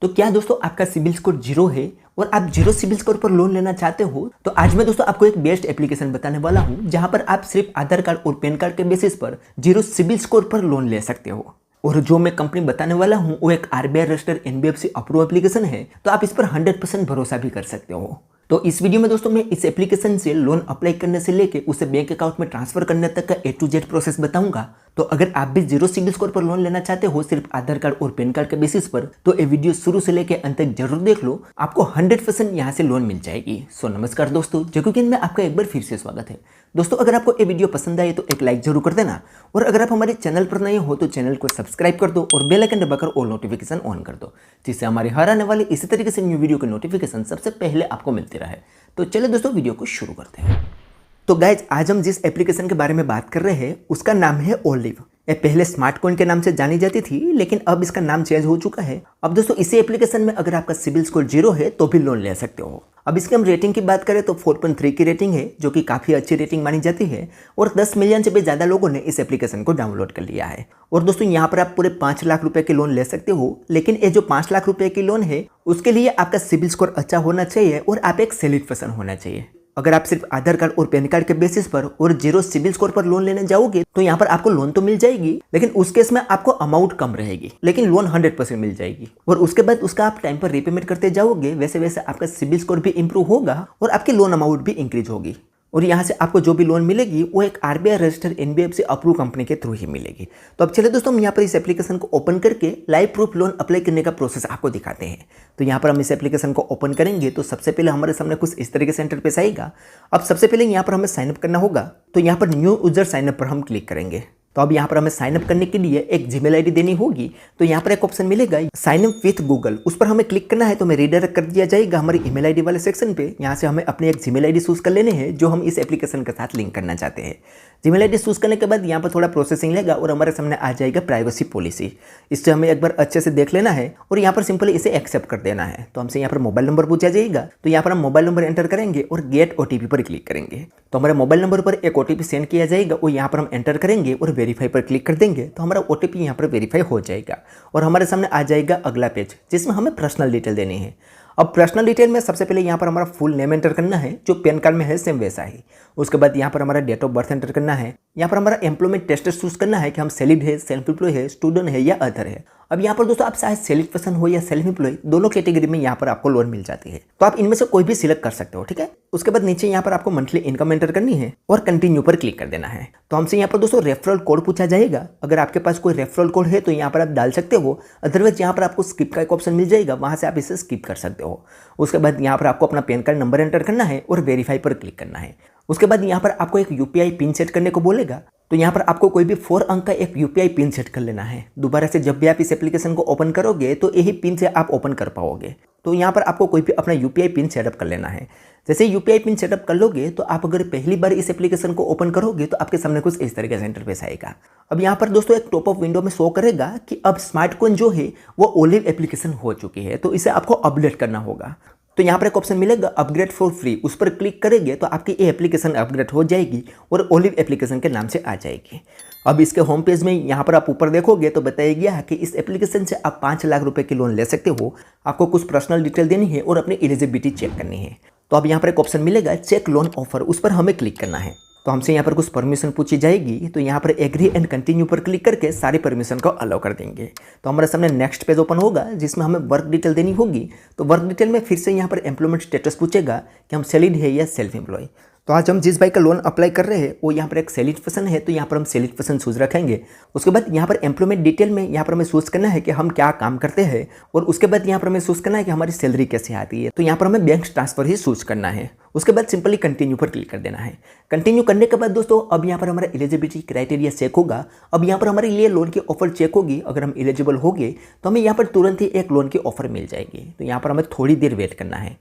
तो क्या दोस्तों आपका सिबिल स्कोर जीरो है और आप जीरो सिबिल स्कोर पर लोन लेना चाहते हो तो आज मैं दोस्तों आपको एक बेस्ट एप्लीकेशन बताने वाला हूं जहां पर आप सिर्फ आधार कार्ड और पैन कार्ड के बेसिस पर जीरो सिबिल स्कोर पर लोन ले सकते हो। और जो मैं कंपनी बताने वाला हूं वो एक RBI registered NBFC approve application है, तो आप इस पर 100% भरोसा भी कर सकते हो। तो इस वीडियो में दोस्तों मैं इस एप्लीकेशन से लोन अप्लाई करने से लेके उसे बैंक अकाउंट में ट्रांसफर करने तक का A to Z प्रोसेस बताऊंगा। तो अगर आप भी जीरो सिबिल स्कोर पर लोन लेना चाहते हो सिर्फ आधार कार्ड और पैन कार्ड के बेसिस पर, तो ये वीडियो शुरू से लेके अंत तक जरूर देख लो, आपको 100% यहाँ से लोन मिल जाएगी। सो नमस्कार दोस्तों, जगुगेन में आपका एक बार फिर से स्वागत है। दोस्तों अगर आपको ये वीडियो पसंद आए तो एक लाइक जरूर कर देना, और अगर आप हमारे चैनल पर नए हो तो चैनल को सब्सक्राइब कर दो और बेल आइकन दबाकर ऑल नोटिफिकेशन ऑन कर दो, जिससे हमारे हर आने वाले इसी तरीके से न्यू वीडियो के नोटिफिकेशन सबसे पहले आपको मिलती रहे। तो चलिए दोस्तों वीडियो को शुरू करते हैं। तो गाइज आज हम जिस एप्लीकेशन के बारे में बात कर रहे हैं उसका नाम है ओलिव। ये पहले स्मार्ट कॉइन के नाम से जानी जाती थी, लेकिन अब इसका नाम चेंज हो चुका है। अब दोस्तों इसी एप्लीकेशन में अगर आपका सिबिल स्कोर जीरो है तो भी लोन ले सकते हो। अब इसकी हम रेटिंग की बात करें तो 4.3 की रेटिंग है, जो कि काफ़ी अच्छी रेटिंग मानी जाती है, और 10 मिलियन से भी ज़्यादा लोगों ने इस एप्लीकेशन को डाउनलोड कर लिया है। और दोस्तों यहाँ पर आप पूरे 5 लाख रुपए के लोन ले सकते हो, लेकिन ये जो 5 लाख रुपए की लोन है उसके लिए आपका सिबिल स्कोर अच्छा होना चाहिए और आप एक सैलरीड पर्सन होना चाहिए। अगर आप सिर्फ आधार कार्ड और पैन कार्ड के बेसिस पर और जीरो सिबिल स्कोर पर लोन लेने जाओगे तो यहाँ पर आपको लोन तो मिल जाएगी, लेकिन उस केस में आपको अमाउंट कम रहेगी, लेकिन लोन 100% मिल जाएगी। और उसके बाद उसका आप टाइम पर रीपेमेंट करते जाओगे, वैसे वैसे आपका सिबिल स्कोर भी इंप्रूव होगा और आपकी लोन अमाउंट भी इंक्रीज होगी। और यहाँ से आपको जो भी लोन मिलेगी वो एक RBI registered NBFC approve company के थ्रू ही मिलेगी। तो अब चलिए दोस्तों हम यहाँ पर इस एप्लीकेशन को ओपन करके लाइव प्रूफ लोन अप्लाई करने का प्रोसेस आपको दिखाते हैं। तो यहाँ पर हम इस एप्लीकेशन को ओपन करेंगे तो सबसे पहले हमारे सामने कुछ इस तरीके से इंटरफेस आएगा। अब सबसे पहले यहाँ पर हमें साइनअप करना होगा, तो यहाँ पर न्यू यूजर साइनअप पर हम क्लिक करेंगे। तो अब यहाँ पर हमें साइन अप करने के लिए एक जीमेल आईडी देनी होगी। तो यहाँ पर एक ऑप्शन मिलेगा साइन अप विथ गूगल, उस पर हमें क्लिक करना है। तो हमें रीडायरेक्ट कर दिया जाएगा हमारी ईमेल आईडी वाले सेक्शन पे। यहाँ से हमें अपनी एक जीमेल आईडी चूज कर लेने हैं जो हम इस एप्लीकेशन के साथ लिंक करना चाहते हैं। जीमेल आईडी चूज करने के बाद यहाँ पर थोड़ा प्रोसेसिंग लेगा और हमारे सामने आ जाएगा प्राइवेसी पॉलिसी। इससे हमें एक बार अच्छे से देख लेना है और यहाँ पर सिंपली इसे एक्सेप्ट कर देना है। तो हमसे यहाँ पर मोबाइल नंबर पूछा जाएगा, तो यहाँ पर हम मोबाइल नंबर एंटर करेंगे और गेट ओटीपी पर क्लिक करेंगे। तो हमारे मोबाइल नंबर पर एक ओटीपी सेंड किया जाएगा और यहाँ पर हम एंटर करेंगे और वेरीफाई पर क्लिक कर देंगे। तो हमारा ओटीपी यहाँ पर वेरीफाई हो जाएगा और हमारे सामने आ जाएगा अगला पेज जिसमें हमें पर्सनल डिटेल देनी है। अब पर्सनल डिटेल में सबसे पहले यहाँ पर हमारा फुल नेम एंटर करना है, जो पैन कार्ड में है सेम वैसा ही। उसके बाद यहाँ पर हमारा डेट ऑफ बर्थ एंटर करना है। यहाँ पर हमारा एम्प्लॉयमेंट स्टेटस चूज करना है कि हम सैलरीड है, सेल्फ एम्प्लॉय है, स्टूडेंट है या अदर है। अब यहाँ पर दोस्तों आप चाहे सैलरीड पर्सन हो या सेल्फ एम्प्लॉय, दोनों कैटेगरी में यहाँ पर आपको लोन मिल जाती है। तो आप इनमें से कोई भी सिलेक्ट कर सकते हो, ठीक है। उसके बाद नीचे यहाँ पर आपको मंथली इनकम एंटर करनी है और कंटिन्यू पर क्लिक कर देना है। तो हमसे यहाँ पर दोस्तों रेफरल कोड पूछा जाएगा। अगर आपके पास कोई रेफरल कोड है तो यहाँ पर आप डाल सकते हो, अदरवाइज यहाँ पर आपको स्किप का एक ऑप्शन मिल जाएगा, वहाँ से आप इसे स्किप कर सकते हो। उसके बाद यहाँ पर आपको अपना पैन कार्ड नंबर एंटर करना है और वेरीफाई पर क्लिक करना है। उसके बाद यहाँ पर आपको एक यूपीआई पिन सेट करने को बोलेगा। तो यहाँ पर आपको कोई भी 4 अंक का एक यूपीआई पिन सेट कर लेना है। दोबारा से जब भी आप इस एप्लीकेशन को ओपन करोगे तो यही पिन से आप ओपन कर पाओगे। तो यहाँ पर आपको कोई भी अपना यूपीआई पिन सेटअप कर लेना है। जैसे यूपीआई पिन सेटअप कर लोगे तो आप अगर पहली बार इस एप्लीकेशन को ओपन करोगे तो आपके सामने कुछ इस तरीके से इंटरफेस आएगा। अब यहाँ पर दोस्तों एक टॉप अप विंडो में शो करेगा कि अब स्मार्ट कॉइन जो है वो ओलिव एप्लीकेशन हो चुकी है, तो इसे आपको अपडेट करना होगा। तो यहाँ पर एक ऑप्शन मिलेगा अपग्रेड फॉर फ्री, उस पर क्लिक करेंगे तो आपकी ये एप्लीकेशन अपग्रेड हो जाएगी और ओलिव एप्लीकेशन के नाम से आ जाएगी। अब इसके होम पेज में यहाँ पर आप ऊपर देखोगे तो बताया गया है कि इस एप्लीकेशन से आप 5 लाख रुपए की लोन ले सकते हो। आपको कुछ पर्सनल डिटेल देनी है और अपनी एलिजिबिलिटी चेक करनी है। तो अब यहाँ पर एक ऑप्शन मिलेगा चेक लोन ऑफर, उस पर हमें क्लिक करना है। तो हमसे यहाँ पर कुछ परमिशन पूछी जाएगी, तो यहाँ पर एग्री एंड कंटिन्यू पर क्लिक करके सारी परमिशन को अलाउ कर देंगे। तो हमारे सामने नेक्स्ट पेज ओपन होगा जिसमें हमें वर्क डिटेल देनी होगी। तो वर्क डिटेल में फिर से यहाँ पर एम्प्लॉयमेंट स्टेटस पूछेगा कि हम सैलरीड है या सेल्फ एम्प्लॉय। तो आज हम जिस भाई का लोन अप्लाई कर रहे हैं वो यहाँ पर एक सैलरीड पर्सन है, तो यहाँ पर हम सैलरीड पर्सन चूज रखेंगे। उसके बाद यहाँ पर एम्प्लॉयमेंट डिटेल में यहाँ पर हमें चूज करना है कि हम क्या काम करते हैं, और उसके बाद यहाँ पर हमें चूज करना है कि हमारी सैलरी कैसे आती है। तो यहाँ पर हमें बैंक ट्रांसफर ही चूज करना है। उसके बाद सिंपली कंटिन्यू पर क्लिक कर देना है। कंटिन्यू करने के बाद दोस्तों अब यहाँ पर हमारा एलिजिबिलिटी क्राइटेरिया चेक होगा। अब यहाँ पर हमारे लिए लोन की ऑफर चेक होगी। अगर हम एलिजिबल हो गए तो हमें यहाँ पर तुरंत ही एक लोन की ऑफर मिल जाएगी। तो यहाँ पर हमें थोड़ी देर वेट करना है।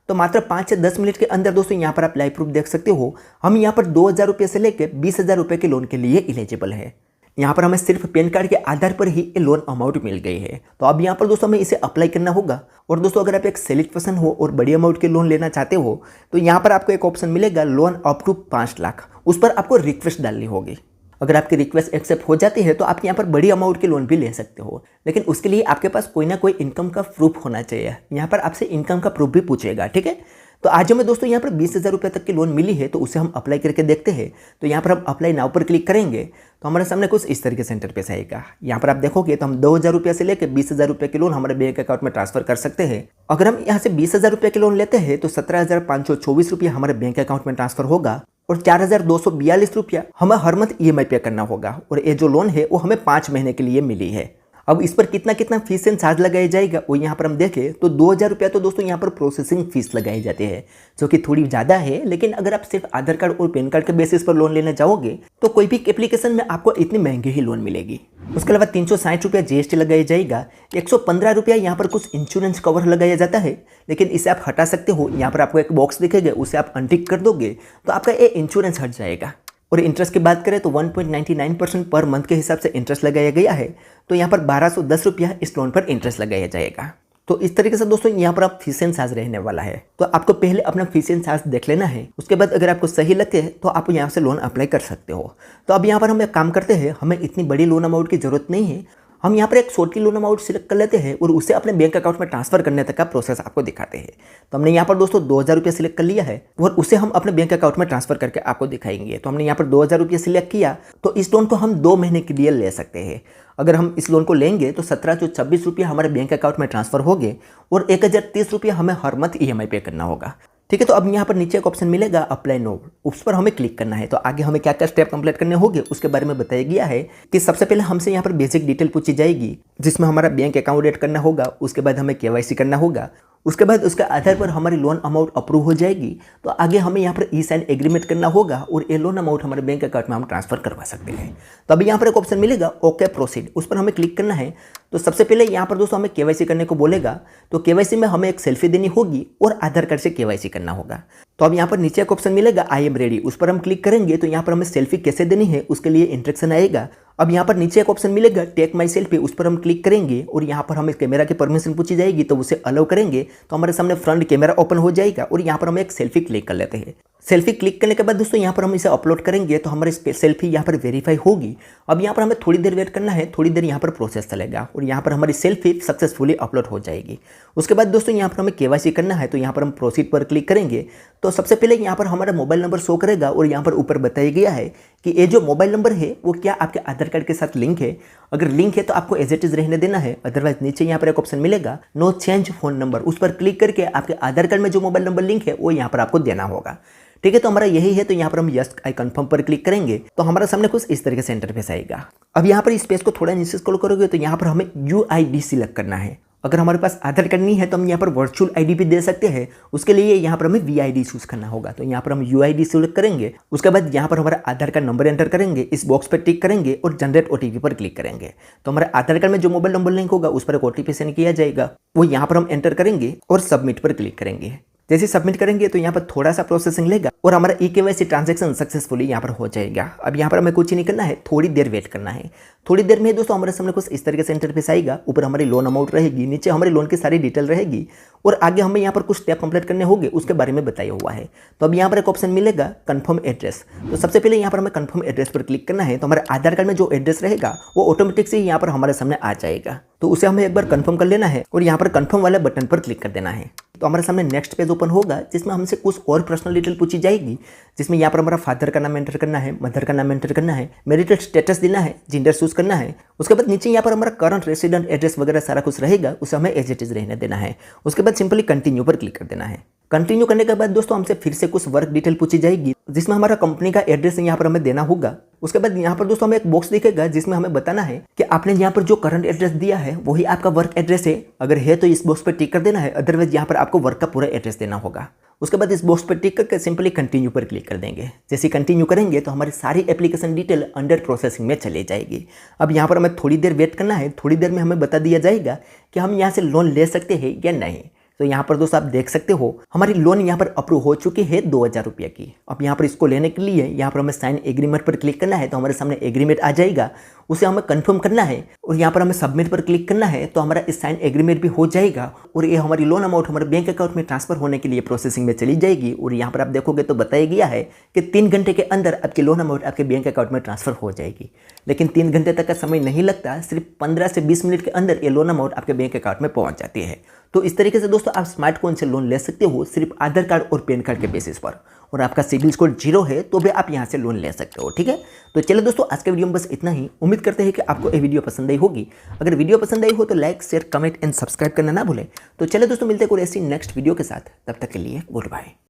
तो मात्र 5 से 10 मिनट के अंदर दोस्तों यहाँ पर आप लाइव प्रूफ देख सकते हो। हम यहाँ पर 2000 रुपये से लेकर 20,000 रुपये के लोन के लिए एलिजिबल है। यहाँ पर हमें सिर्फ पैन कार्ड के आधार पर ही ये लोन अमाउंट मिल गई है। तो अब यहाँ पर दोस्तों हमें इसे अप्लाई करना होगा। और दोस्तों अगर आप एक सैलरीड पर्सन हो और बड़ी अमाउंट के लोन लेना चाहते हो तो यहाँ पर आपको एक ऑप्शन मिलेगा लोन अप टू 5 लाख, उस पर आपको रिक्वेस्ट डालनी होगी। अगर आपकी रिक्वेस्ट एक्सेप्ट हो जाती है तो आप यहाँ पर बड़ी अमाउंट की लोन भी ले सकते हो, लेकिन उसके लिए आपके पास कोई ना कोई इनकम का प्रूफ होना चाहिए। यहाँ पर आपसे इनकम का प्रूफ भी पूछेगा, ठीक है। तो आज हमें दोस्तों यहाँ पर 20,000 रुपये तक की लोन मिली है, तो उसे हम अप्लाई करके देखते हैं। तो यहाँ पर हम अप्लाई नाउ पर क्लिक करेंगे तो हमारे सामने कुछ इस तरीके से इंटरफेस आएगा। यहाँ पर आप देखोगे तो हम 2,000 रुपये से लेकर 20,000 रुपये की लोन हमारे बैंक अकाउंट में ट्रांसफर कर सकते हैं। अगर हम यहाँ से 20,000 रुपये की लोन लेते हैं तो 17,524 रुपये हमारे बैंक अकाउंट में ट्रांसफर होगा और 4,242 रुपया हमें हर मंथ EMI पे करना होगा। और ये जो लोन है वो हमें 5 महीने के लिए मिली है। अब इस पर कितना कितना फीस एंड चार्ज लगाया जाएगा वो यहाँ पर हम देखें तो 2,000 रुपया तो दोस्तों यहाँ पर प्रोसेसिंग फीस लगाई जाती है, जो कि थोड़ी ज़्यादा है। लेकिन अगर आप सिर्फ आधार कार्ड और पैन कार्ड के बेसिस पर लोन लेने जाओगे तो कोई भी एप्लीकेशन में आपको इतनी महंगी ही लोन मिलेगी। उसके अलावा 360 रुपया GST लगाया जाएगा, 115 रुपया यहाँ पर कुछ इंश्योरेंस कवर लगाया जाता है, लेकिन इसे आप हटा सकते हो। यहाँ पर आपको एक बॉक्स दिखेगा, उसे आप अनटिक कर दोगे तो आपका ये इंश्योरेंस हट जाएगा। और इंटरेस्ट की बात करें तो 1.99% पर मंथ के हिसाब से इंटरेस्ट लगाया गया है। तो यहाँ पर 1,210 रुपया इस लोन पर इंटरेस्ट लगाया जाएगा। तो इस तरीके से दोस्तों यहाँ पर आप फीस एंड चार्ज रहने वाला है। तो आपको पहले अपना फीस एंड चार्ज देख लेना है, उसके बाद अगर आपको सही लगते हैं तो आप यहाँ से लोन अप्लाई कर सकते हो। तो अब यहाँ पर हम एक काम करते हैं, हमें इतनी बड़ी लोन अमाउंट की जरूरत नहीं है। हम यहाँ पर एक छोटी लोन अमाउंट सिलेक्ट कर लेते हैं और उसे अपने बैंक अकाउंट में ट्रांसफर करने तक का प्रोसेस आपको दिखाते हैं। तो हमने यहाँ पर दोस्तों 2,000 रुपये सिलेक्ट कर लिया है और उसे हम अपने बैंक अकाउंट में ट्रांसफर करके आपको दिखाएंगे। तो हमने यहाँ पर 2,000 रुपये सिलेक्ट किया, तो इस लोन को हम 2 महीने के लिए ले सकते हैं। अगर हम इस लोन को लेंगे तो 1726 रुपये हमारे बैंक अकाउंट में ट्रांसफर हो गए और 1,030 रुपये हमें हर मंथ EMI पे करना होगा, ठीक है। तो अब यहाँ पर नीचे एक ऑप्शन मिलेगा अप्लाई नो, उस पर हमें क्लिक करना है। तो आगे हमें क्या क्या स्टेप कंप्लीट करने होंगे उसके बारे में बताया गया है कि सबसे पहले हमसे यहाँ पर बेसिक डिटेल पूछी जाएगी, जिसमें हमारा बैंक अकाउंट ऐड करना होगा। उसके बाद हमें KYC करना होगा। उसके बाद उसके आधार पर हमारी लोन अमाउंट अप्रूव हो जाएगी। तो आगे हमें यहाँ पर E-साइन एग्रीमेंट करना होगा और ये लोन अमाउंट हमारे बैंक अकाउंट में हम ट्रांसफर करवा सकते हैं। तो अभी यहाँ पर एक ऑप्शन मिलेगा ओके प्रोसीड, उस पर हमें क्लिक करना है। तो सबसे पहले यहाँ पर दोस्तों हमें KYC करने को बोलेगा। तो KYC में हमें एक सेल्फी देनी होगी और आधार कार्ड से KYC करना होगा। तो अब यहाँ पर नीचे एक ऑप्शन मिलेगा आई एम रेडी, उस पर हम क्लिक करेंगे तो यहाँ पर हमें सेल्फी कैसे देनी है उसके लिए इंस्ट्रक्शन आएगा। अब यहाँ पर नीचे एक ऑप्शन मिलेगा टेक माई सेल्फी, उस पर हम क्लिक करेंगे और यहाँ पर हमें कैमरा की परमिशन पूछी जाएगी। तो उसे अलाउ करेंगे तो हमारे सामने फ्रंट कैमरा ओपन हो जाएगा और यहाँ पर हम एक सेल्फी क्लिक कर लेते हैं। सेल्फी क्लिक करने के बाद दोस्तों यहाँ पर हम इसे अपलोड करेंगे तो हमारी सेल्फी यहाँ पर वेरीफाई होगी। अब यहाँ पर हमें थोड़ी देर वेट करना है, थोड़ी देर यहाँ पर प्रोसेस चलेगा और यहाँ पर हमारी सेल्फी सक्सेसफुली अपलोड हो जाएगी। उसके बाद दोस्तों यहाँ पर हमें KYC करना है। तो यहाँ पर हम प्रोसीड पर क्लिक करेंगे तो सबसे पहले यहाँ पर हमारा मोबाइल नंबर शो करेगा और यहाँ पर ऊपर बताया गया है कि ये जो मोबाइल नंबर है वो क्या आपके आधार कार्ड के साथ लिंक है। अगर लिंक है तो आपको एज इट इज रहने देना है, अदरवाइज नीचे यहाँ पर एक ऑप्शन मिलेगा नो चेंज फोन नंबर, उस पर क्लिक करके आपके आधार कार्ड में जो मोबाइल नंबर लिंक है वो यहाँ पर आपको देना होगा, ठीक है। तो हमारा यही है। तो यहाँ पर हम यस आई कंफर्म पर क्लिक करेंगे तो हमारे सामने कुछ इस तरीके से इंटरफेस आएगा। अब यहाँ पर इस पेज को थोड़ा नीचे स्क्रॉल करोगे तो यहाँ पर हमें UID सिलेक्ट करना है। अगर हमारे पास आधार कार्ड नहीं है तो हम यहाँ पर वर्चुअल ID भी दे सकते हैं, उसके लिए यहाँ पर हमें VID चूज करना होगा। तो यहाँ पर हम UID सिलेक्ट करेंगे। उसके बाद यहाँ पर हमारा आधार कार्ड नंबर एंटर करेंगे, इस बॉक्स पर टिक करेंगे और जनरेट OTP पर क्लिक करेंगे। तो हमारे आधार कार्ड में जो मोबाइल नंबर लिंक होगा उस पर एक OTP सेंड किया जाएगा, वो यहाँ पर हम एंटर करेंगे और सबमिट पर क्लिक करेंगे। जैसे सबमिट करेंगे तो यहाँ पर थोड़ा सा प्रोसेसिंग लेगा और हमारा KYC ट्रांजैक्शन सक्सेसफुली यहाँ पर हो जाएगा। अब यहाँ पर हमें कुछ नहीं करना है, थोड़ी देर वेट करना है। थोड़ी देर में दोस्तों हमारे सामने कुछ इस तरीके से इंटरफेस आएगा। ऊपर हमारी लोन अमाउंट रहेगी, नीचे हमारी लोन की सारी डिटेल रहेगी और आगे हमें यहाँ पर कुछ स्टेप कंप्लीट करने होंगे उसके बारे में बताया हुआ है। तो अब यहाँ पर एक ऑप्शन मिलेगा कंफर्म एड्रेस। तो सबसे पहले यहाँ पर हमें कंफर्म एड्रेस पर क्लिक करना है। तो हमारे आधार कार्ड में जो एड्रेस रहेगा वो ऑटोमेटिक से यहाँ पर हमारे सामने आ जाएगा। तो उसे हमें एक बार कंफर्म कर लेना है और यहाँ पर कंफर्म वाले बटन पर क्लिक कर देना है। तो हमारे सामने नेक्स्ट पेज ओपन होगा जिसमें हमसे कुछ और पर्सनल डिटेल पूछी जाएगी, जिसमें यहाँ पर हमारा फादर का नाम एंटर करना है, मदर का नाम एंटर करना है, मैरिटल स्टेटस देना है, जेंडर चूज करना है। उसके बाद नीचे यहाँ पर हमारा करंट रेसिडेंट एड्रेस वगैरह सारा कुछ रहेगा, उसे हमें एज इट इज रहने देना है। उसके बाद सिंपली कंटिन्यू पर क्लिक कर देना है। कंटिन्यू करने के बाद दोस्तों हमसे फिर से कुछ वर्क डिटेल पूछी जाएगी, जिसमें हमारा कंपनी का एड्रेस यहाँ पर हमें देना होगा। उसके बाद यहाँ पर दोस्तों हमें एक बॉक्स दिखेगा जिसमें हमें बताना है कि आपने यहाँ पर जो करंट एड्रेस दिया है वही आपका वर्क एड्रेस है। अगर है तो इस बॉक्स पर टिक कर देना है, अदरवाइज यहाँ पर आपको वर्क का पूरा एड्रेस देना होगा। उसके बाद इस बॉक्स पर टिक करके सिंपली कंटिन्यू पर क्लिक कर देंगे। जैसे कंटिन्यू करेंगे तो हमारी सारी एप्लीकेशन डिटेल अंडर प्रोसेसिंग में चली जाएगी। अब यहाँ पर हमें थोड़ी देर वेट करना है, थोड़ी देर में हमें बता दिया जाएगा कि हम यहाँ से लोन ले सकते हैं या नहीं। तो यहाँ पर दोस्तों आप देख सकते हो हमारी लोन यहाँ पर अप्रूव हो चुकी है 2000 रुपये की। अब यहाँ पर इसको लेने के लिए यहाँ पर हमें साइन एग्रीमेंट पर क्लिक करना है, तो हमारे सामने एग्रीमेंट आ जाएगा, उसे हमें कंफर्म करना है और यहाँ पर हमें सबमिट पर क्लिक करना है, तो हमारा इस साइन एग्रीमेंट भी हो जाएगा और ये हमारी लोन अमाउंट हमारे बैंक अकाउंट में ट्रांसफर होने के लिए प्रोसेसिंग में चली जाएगी। और यहाँ पर आप देखोगे तो बताया गया है कि 3 घंटे के अंदर आपकी लोन अमाउंट आपके बैंक अकाउंट में ट्रांसफर हो जाएगी। लेकिन 3 घंटे तक का समय नहीं लगता, सिर्फ 15 से 20 मिनट के अंदर ये लोन अमाउंट आपके बैंक अकाउंट में पहुंच जाती है। तो इस तरीके से दोस्तों आप स्मार्टफोन से लोन ले सकते हो सिर्फ आधार कार्ड और पैन कार्ड के बेसिस पर, और आपका सिबिल स्कोर 0 है तो भी आप यहाँ से लोन ले सकते हो। ठीक है, तो चलो दोस्तों आज के वीडियो में बस इतना ही। उम्मीद करते हैं कि आपको ये वीडियो पसंद आई होगी। अगर वीडियो पसंद आई हो तो like, share, comment and subscribe करना ना भूलें। तो चलो दोस्तों मिलते हैं कोई ऐसी नेक्स्ट वीडियो के साथ, तब तक के लिए गुड बाय।